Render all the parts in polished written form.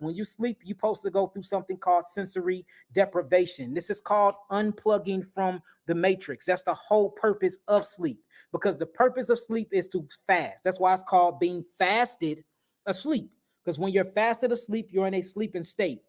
When you sleep, you're supposed to go through something called sensory deprivation. This is called unplugging from the matrix. That's the whole purpose of sleep, because the purpose of sleep is to fast. That's why it's called being fasted asleep, because when you're fasted asleep, you're in a sleeping state.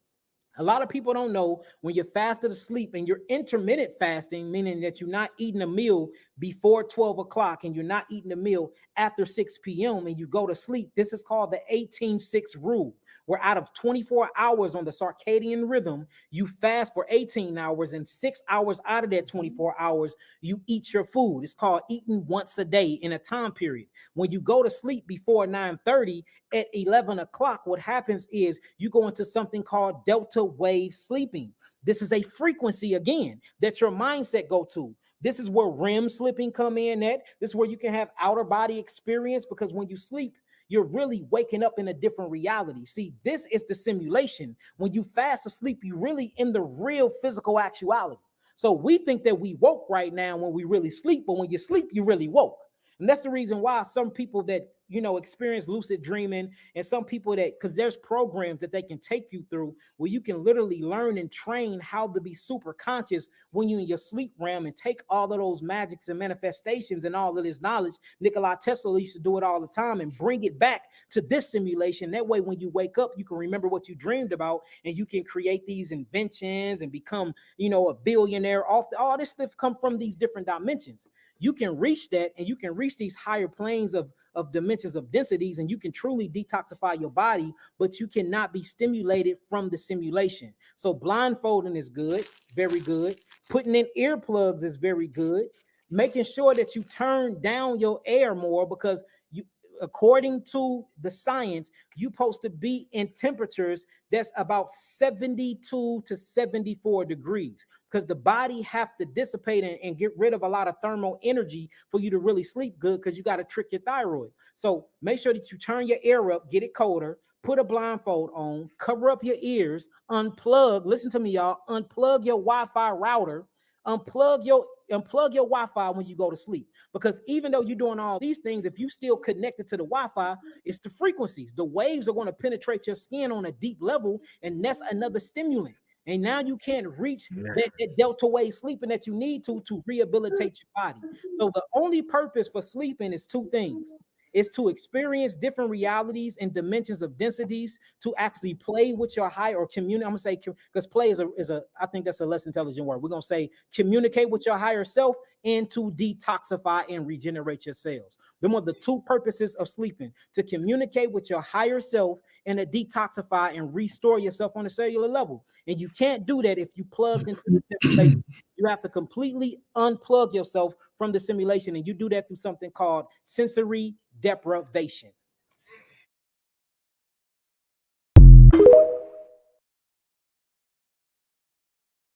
A lot of people don't know when you're fasted asleep and you're intermittent fasting, meaning that you're not eating a meal before 12 o'clock and you're not eating a meal after 6 p.m. and you go to sleep. This is called the 18-6 rule, where out of 24 hours on the circadian rhythm, you fast for 18 hours, and 6 hours out of that 24 hours, you eat your food. It's called eating once a day in a time period. When you go to sleep before 9:30, at 11 o'clock, what happens is you go into something called delta wave sleeping. This is a frequency, again, that your mindset go to. This is where REM sleeping come in at. This is where you can have outer body experience, because when you sleep, you're really waking up in a different reality. See, this is the simulation. When you fast asleep, you're really in the real physical actuality. So we think that we woke right now when we really sleep, but when you sleep, you really woke. And that's the reason why some people that, experience lucid dreaming, and some people that, because there's programs that they can take you through where you can literally learn and train how to be super conscious when you're in your sleep realm and take all of those magics and manifestations and all of this knowledge. Nikola Tesla used to do it all the time and bring it back to this simulation. That way, when you wake up, you can remember what you dreamed about and you can create these inventions and become, a billionaire. All this stuff come from these different dimensions. You can reach that, and you can reach these higher planes of dimensions of densities, and you can truly detoxify your body, but you cannot be stimulated from the simulation. So blindfolding is good, very good. Putting in earplugs is very good. Making sure that you turn down your air more, because according to the science, you're supposed to be in temperatures that's about 72 to 74 degrees, because the body have to dissipate and get rid of a lot of thermal energy for you to really sleep good, because you got to trick your thyroid. So make sure that you turn your air up, get it colder, put a blindfold on, cover up your ears, unplug. Listen to me, y'all. Unplug your Wi-Fi router. Unplug your Wi-Fi when you go to sleep, because even though you're doing all these things, if you still connected to the Wi-Fi, it's the frequencies. The waves are going to penetrate your skin on a deep level, and that's another stimulant. And now you can't reach that delta wave sleeping that you need to rehabilitate your body. So the only purpose for sleeping is two things. Is to experience different realities and dimensions of densities, to actually play with your higher, or communicate. I'm gonna say, because play is a I think that's a less intelligent word. We're gonna say communicate with your higher self, and to detoxify and regenerate your cells. Them are the two purposes of sleeping: to communicate with your higher self and to detoxify and restore yourself on a cellular level. And you can't do that if you plugged into the simulation. You have to completely unplug yourself from the simulation, and you do that through something called sensory deprivation.